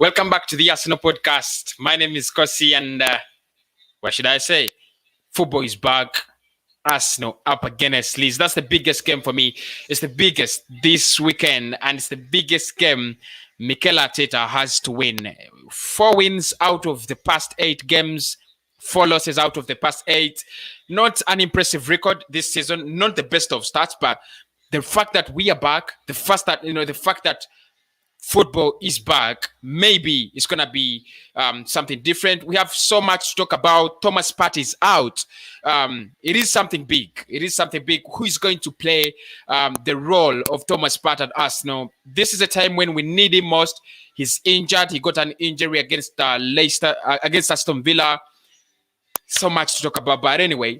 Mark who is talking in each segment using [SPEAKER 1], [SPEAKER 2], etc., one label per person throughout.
[SPEAKER 1] Welcome back to the Arsenal podcast. My name is Kosi, and what should I say? Football is back. Arsenal up against Leeds. That's the biggest game for me. It's the biggest this weekend, and it's the biggest game Mikel Arteta has to win. 4 wins out of the past 8 games. 4 losses out of the past 8. Not an impressive record this season. Not the best of starts, but the fact that we are back, the fact that football is back, maybe it's going to be something different. We have so much to talk about. Thomas Partey is out. It is something big. It is something big. Who is going to play the role of Thomas Partey at Arsenal? This is a time when we need him most. He's injured. He got an injury against Leicester, against Aston Villa. So much to talk about. But anyway,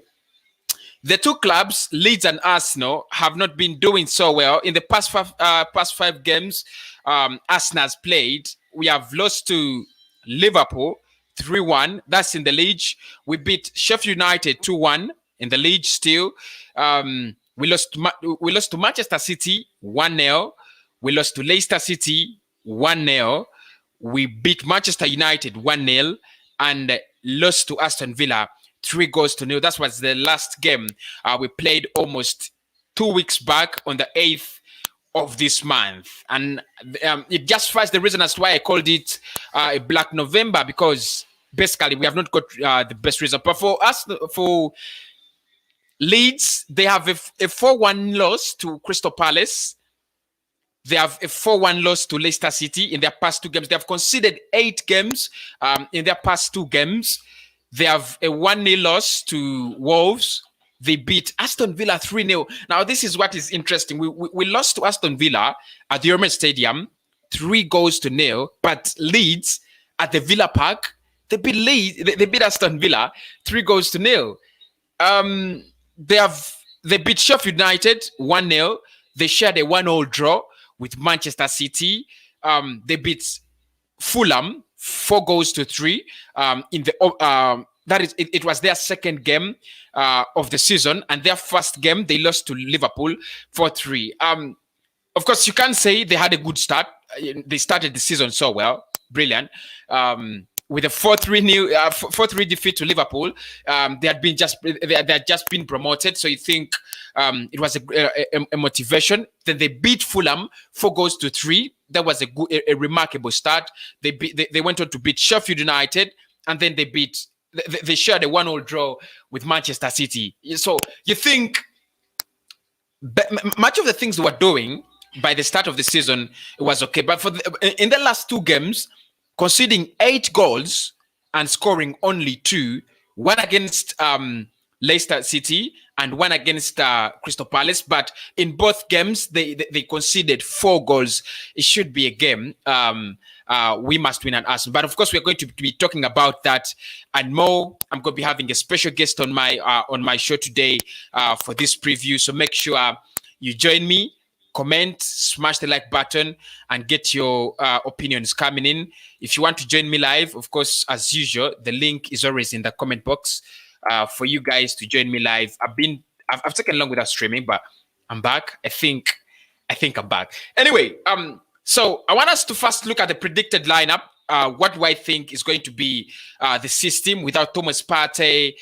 [SPEAKER 1] the two clubs, Leeds and Arsenal, have not been doing so well. In the past 5 games Arsenal has played, we have lost to Liverpool 3-1. That's in the league. We beat Sheffield United 2-1 in the league still. We lost to Manchester City 1-0. We lost to Leicester City 1-0. We beat Manchester United 1-0 and lost to Aston Villa 3-0. That was the last game we played almost 2 weeks back on the 8th of this month. And it justifies the reason as to why I called it a Black November, because basically we have not got the best result. But for us, for Leeds, they have a 4-1 loss to Crystal Palace. They have a 4-1 loss to Leicester City in their past 2 games. They have conceded 8 games in their past 2 games. They have a 1-0 loss to Wolves. They beat Aston Villa 3-0. Now, this is what is interesting. We lost to Aston Villa at the Emirates Stadium, 3-0, but Leeds at the Villa Park, they beat Aston Villa 3-0. They beat Sheffield United 1-0. They shared a 1-1 draw with Manchester City. They beat Fulham 4-3 in the it was their second game of the season, and their first game they lost to Liverpool 4-3. Of course, you can't say they had a good start. They started the season so well, brilliant. With a 4-3 defeat to Liverpool, they had just been promoted. So you think it was a motivation. Then they beat Fulham 4-3. That was a remarkable start. They went on to beat Sheffield United, and then they shared a 1-1 draw with Manchester City. So you think much of the things they were doing by the start of the season, it was okay. But in the last 2 games, conceding 8 goals and scoring only 2, one against Leicester City and one against Crystal Palace. But in both games, they conceded 4 goals. It should be a game we must win at Arsenal. But of course, we're going to be talking about that and more. I'm going to be having a special guest on my show today for this preview. So make sure you join me. Comment, smash the like button, and get your opinions coming in. If you want to join me live, of course, as usual, the link is always in the comment box for you guys to join me live. I've taken long without streaming, but I'm back. I think I'm back. Anyway, so I want us to first look at the predicted lineup. What do I think is going to be the system without Thomas Partey?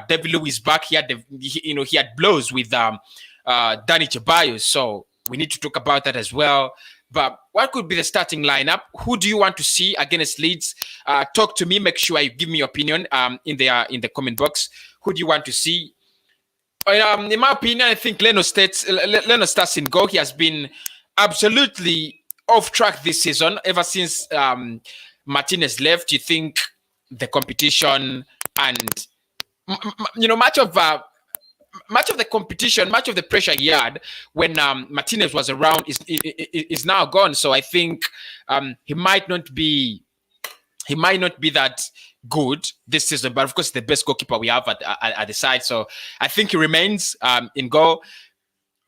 [SPEAKER 1] David Luiz back. He had blows with Danny Ceballos, so we need to talk about that as well. But what could be the starting lineup? Who do you want to see against Leeds? Talk to me. Make sure you give me your opinion in the comment box. Who do you want to see? In my opinion, I think Leno starts in goal. He has been absolutely off track this season ever since Martinez left. You think the competition and much of the competition, much of the pressure he had when Martinez was around is now gone. So I think he might not be that good this season. But of course, the best goalkeeper we have at the side. So I think he remains in goal.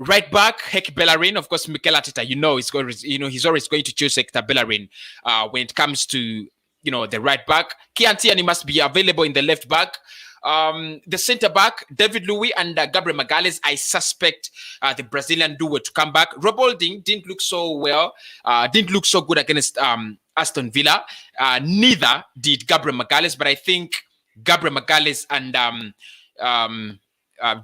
[SPEAKER 1] Right back, Hector Bellerin. Of course, Mikel Arteta, he's always going to choose Hector Bellerin when it comes to the right back. Kian Tierney must be available in the left back. The centre back, David Luiz and Gabriel Magalhaes, I suspect the Brazilian duo to come back. Rob Holding didn't look so well, didn't look so good against Aston Villa. Neither did Gabriel Magalhaes, but I think Gabriel Magalhaes and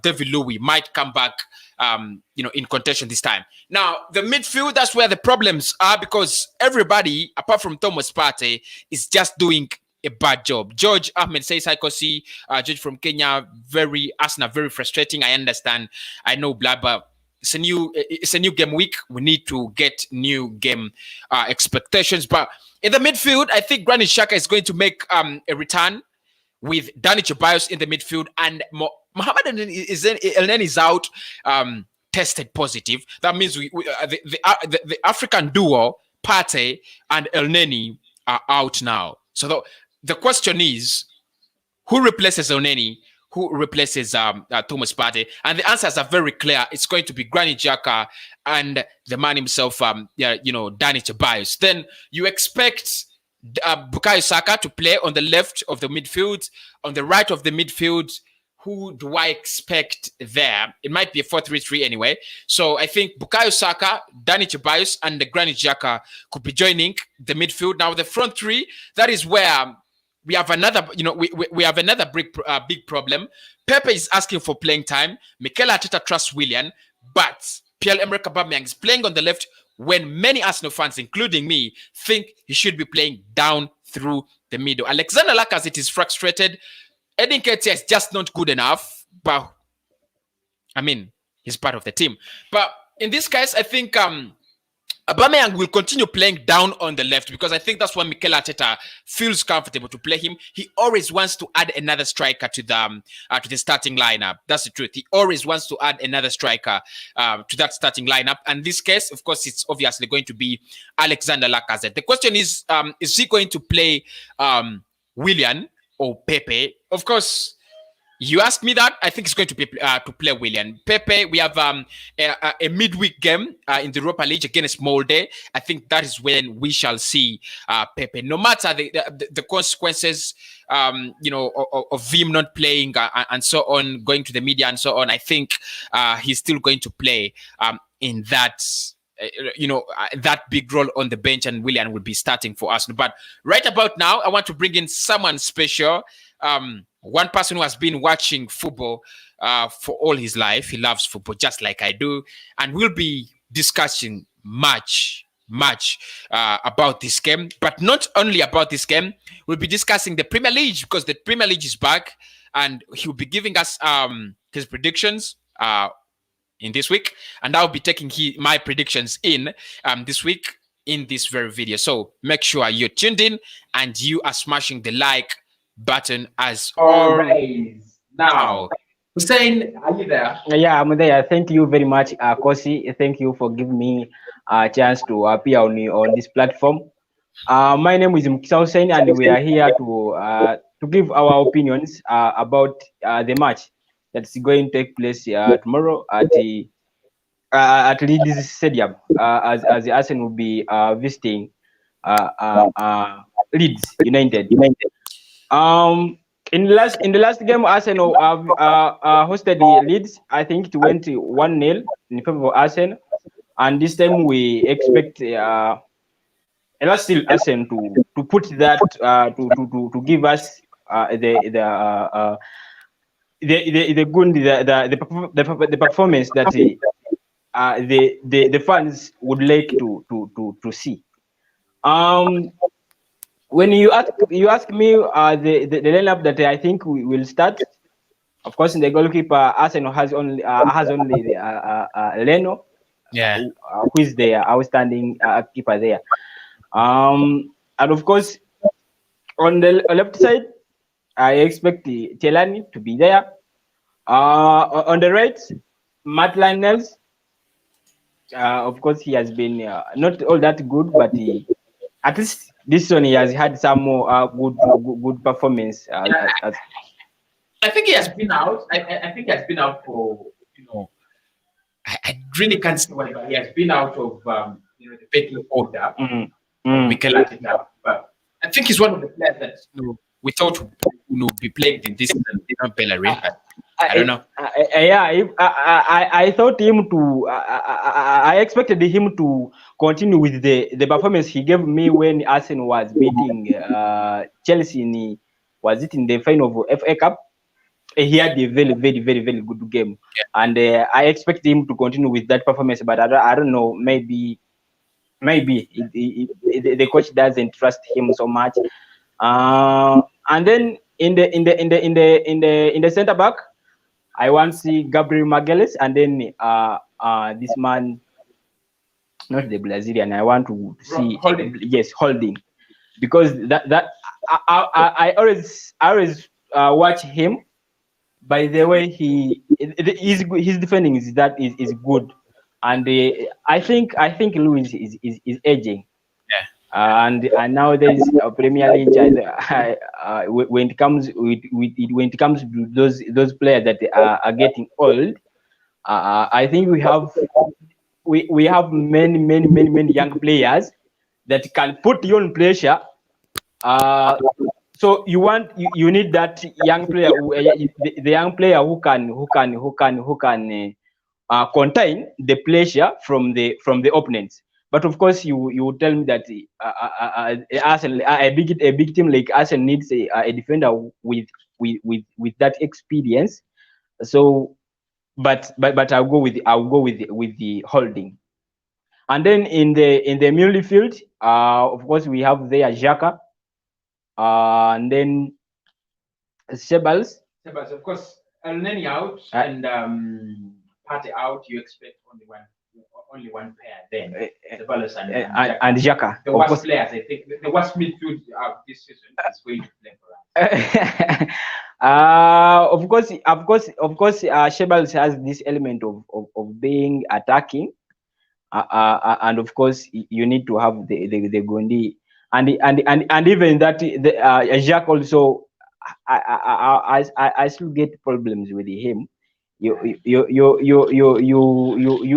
[SPEAKER 1] David Louis might come back, in contention this time. Now, the midfield, that's where the problems are, because everybody, apart from Thomas Partey, is just doing a bad job. George Ahmed says, "Hi, Kosi. George from Kenya, Arsenal, very frustrating. I understand. I know, blah, but it's a new game week. We need to get new game expectations." But in the midfield, I think Granit Xhaka is going to make a return with Dani Ceballos in the midfield, and Mohamed Elneny is out, tested positive. That means the African duo Partey and Elneny are out now. So the question is, who replaces Elneny? Who replaces Thomas Partey? And the answers are very clear. It's going to be Granit Xhaka and the man himself, Dani Ceballos. Then you expect Bukayo Saka to play on the left of the midfield. On the right of the midfield, who do I expect there? It might be a 4-3-3 anyway. So I think Bukayo Saka, Dani Ceballos, and the Granit Xhaka could be joining the midfield. Now the front three, that is where we have another, we have another big problem. Pepe is asking for playing time. Mikel Arteta trusts Willian, but Pierre-Emerick Aubameyang is playing on the left when many Arsenal fans, including me, think he should be playing down through the middle. Alexander Lacazette is frustrated. Edin Ketia is just not good enough, but I mean, he's part of the team. But in this case, I think Aubameyang will continue playing down on the left, because I think that's where Mikel Arteta feels comfortable to play him. He always wants to add another striker to the starting lineup. That's the truth. He always wants to add another striker to that starting lineup. And in this case, of course, it's obviously going to be Alexander Lacazette. The question is he going to play Willian or Pepe? Of course, you ask me that, I think it's going to be to play Willian. Pepe, we have a midweek game in the Europa League against Molde. I think that is when we shall see Pepe. No matter the consequences, of him not playing and so on, going to the media and so on, I think he's still going to play in that. That big role on the bench, and Willian will be starting for Arsenal. But right about now, I want to bring in someone special. One person who has been watching football for all his life. He loves football just like I do, and we'll be discussing much about this game. But not only about this game, we'll be discussing the Premier League, because the Premier League is back, and he'll be giving us his predictions in this week, and I'll be taking my predictions in this week in this very video. So make sure you're tuned in and you are smashing the like button as always. Now, Hussein, are you there?
[SPEAKER 2] Yeah, I'm there. Thank you very much, Kosi. Thank you for giving me a chance to appear on this platform. My name is Mukisa Hussein, and we are here to give our opinions about the match that's going to take place tomorrow at Leeds Stadium, as the Arsenal will be visiting Leeds United. In the last game, Arsenal hosted the Leeds. I think it went 1-0 in favor of Arsenal, and this time we expect still Arsenal to put that to give us the good the performance that the fans would like to see. When you ask me the lineup that I think we will start, of course, in the goalkeeper, Arsenal has only Leno, who is the outstanding keeper there, and of course on the left side, I expect Chelani to be there. On the right, Matt Lennels. Of course, he has been not all that good, but at least this one he has had some more good performance.
[SPEAKER 1] I think he has been out. I think he has been out for I really can't see why, but he has been out of the pecking order. Mikel Arteta, but I think he's one of the players that we thought would be playing in this season, Bellerin. I don't know.
[SPEAKER 2] I thought him to. I expected him to continue with the performance he gave me when Arsenal was beating Chelsea was it in the final of FA Cup? He had a very good game, and I expect him to continue with that performance. But I don't know. Maybe the coach doesn't trust him so much. And then in the center back, I want to see Gabriel Magalhaes, and then this man, not the Brazilian. I want to see Holding, because that I always watch him. By the way, his defending is good, and I think Lewis is aging.
[SPEAKER 1] Yeah.
[SPEAKER 2] And nowadays Premier League, when it comes to those players that are getting old, I think we have many young players that can put you on pressure. So you need that young player, the young player who can contain the pressure from the opponents. But of course, you tell me that Arsenal, a big team like Arsenal needs a defender with that experience. So, but I'll go with the Holding. And then in the midfield, of course, we have there Xhaka, and then Sebals.
[SPEAKER 3] Of course, Elneny out and Partey out. You expect only one pair then. Ceballos
[SPEAKER 2] and Xhaka.
[SPEAKER 3] The worst players, I think, the worst midfield this season is going to play for us.
[SPEAKER 2] Of course, Sebals has this element of being attacking, and of course you need to have the Gondi, and even that Jacques also. I still get problems with him. You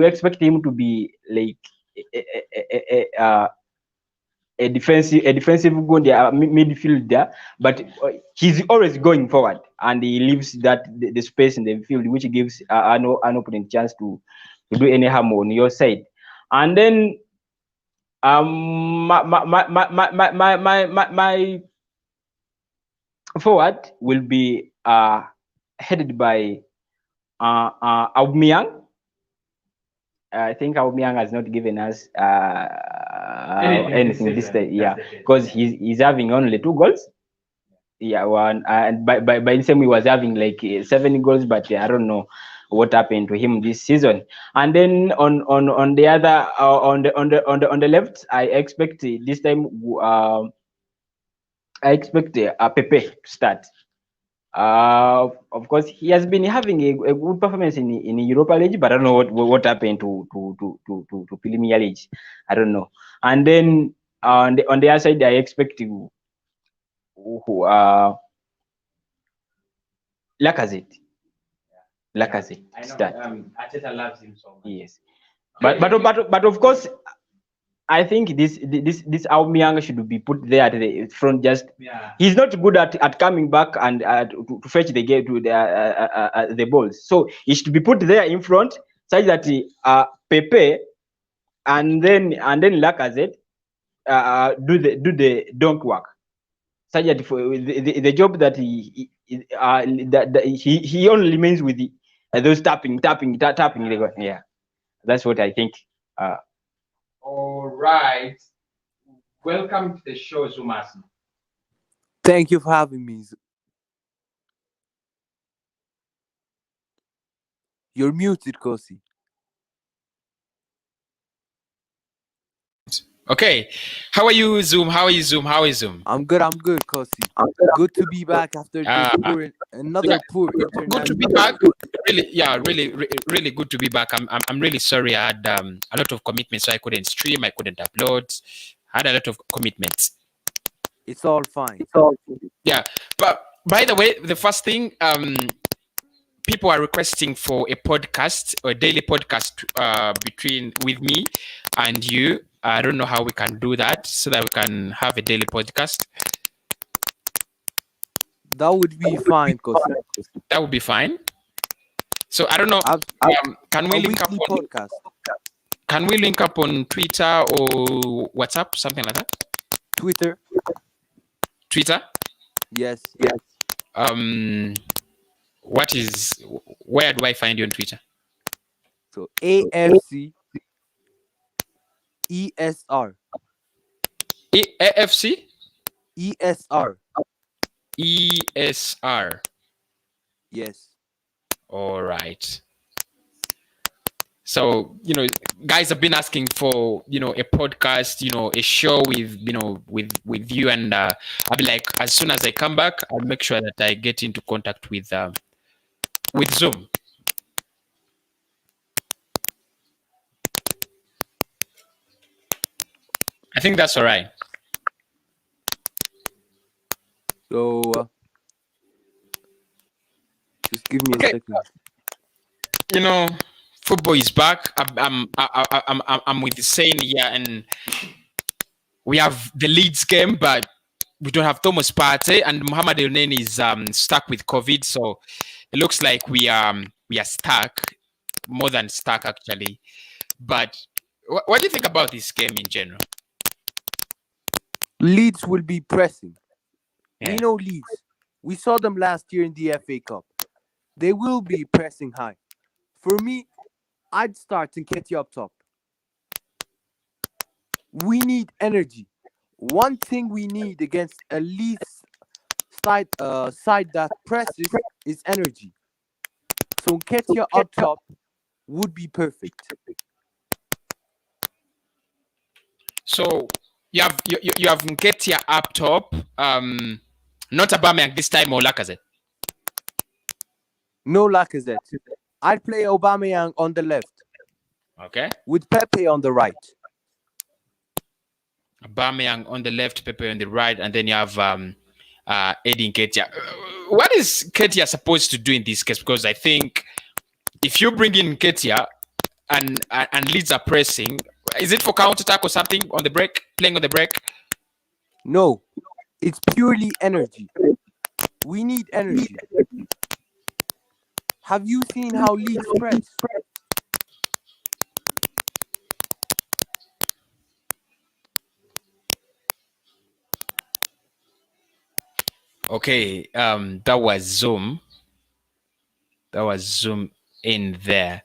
[SPEAKER 2] expect him to be like a defensive midfielder, but he's always going forward, and he leaves the space in the field, which gives an opponent chance to do any harm on your side. And then my forward will be headed by Aubameyang. I think Aubameyang has not given us anything this time, because he's having only 2 goals. Yeah, one, and by the same he was having like 7 goals, but I don't know what happened to him this season. And then on the other on the left, I expect this time I expect Pepe to start. Of course, he has been having a good performance in Europa League, but I don't know what happened to Premier League. I don't know. And then on the other side, I expect Lacazette.
[SPEAKER 3] I know,
[SPEAKER 2] start.
[SPEAKER 3] Arteta loves him so much.
[SPEAKER 2] Yes, but of course, I think this Aubameyang should be put there at the front. He's not good at coming back and to fetch the game to the balls. So he should be put there in front, such that Pepe and then Lacazette do the dunk work, such that for the job that he only remains with those tapping. Yeah, that's what I think.
[SPEAKER 3] All right. Welcome to the show, Zumas.
[SPEAKER 4] Thank you for having me. You're muted, Kosi.
[SPEAKER 1] Okay. How are you, Zoom?
[SPEAKER 4] I'm good, Kosi. Good to be back after this another poor internet.
[SPEAKER 1] Good to be back. Really good to be back. I'm really sorry. I had a lot of commitments, so I couldn't stream. I couldn't upload. I had a lot of commitments.
[SPEAKER 4] It's all fine.
[SPEAKER 1] Yeah, but by the way, the first thing, people are requesting for a podcast or a daily podcast with me and you. I don't know how we can do that so that we can have a daily podcast.
[SPEAKER 4] That would be fine, Kosi.
[SPEAKER 1] That would be fine. So I don't know. Can we
[SPEAKER 4] A
[SPEAKER 1] link up
[SPEAKER 4] weekly
[SPEAKER 1] on?
[SPEAKER 4] podcast.
[SPEAKER 1] Can we link up on Twitter or WhatsApp, something like that?
[SPEAKER 4] Twitter.
[SPEAKER 1] Twitter.
[SPEAKER 4] Yes.
[SPEAKER 1] What is? Where do I find you on Twitter?
[SPEAKER 4] So AFC ESR.
[SPEAKER 1] AFC
[SPEAKER 4] ESR.
[SPEAKER 1] ESR.
[SPEAKER 4] Yes.
[SPEAKER 1] All right. So, guys have been asking for, a podcast, a show with, with you. And I'll be like, as soon as I come back, I'll make sure that I get into contact with Zoom. I think that's all right.
[SPEAKER 4] So just give me a second.
[SPEAKER 1] Football is back. I'm with the saying here, and we have the Leeds game, but we don't have Thomas Partey, and Mohamed Elneny is stuck with COVID, so it looks like we are stuck, more than stuck actually. But what do you think about this game in general?
[SPEAKER 4] Leeds will be pressing.
[SPEAKER 1] Yeah.
[SPEAKER 4] We know Leeds. We saw them last year in the FA Cup. They will be pressing high. For me, I'd start Nketiah up top. We need energy. One thing we need against a Leeds side that presses is energy. So Nketiah up top would be perfect.
[SPEAKER 1] So you have Nketiah up top, not Aubameyang this time, or Lacazette.
[SPEAKER 4] No Lacazette. I'd play Aubameyang on the left.
[SPEAKER 1] Okay.
[SPEAKER 4] With Pepe on the right.
[SPEAKER 1] Aubameyang on the left, Pepe on the right, and then you have Eddie Nketiah. What is Nketiah supposed to do in this case? Because I think if you bring in Nketiah and Leeds are pressing, is it for counter attack or something on the break? Playing on the break?
[SPEAKER 4] No, it's purely energy. We need energy. Have you seen how Leeds press?
[SPEAKER 1] Okay, that was Zoom. That was Zoom in there.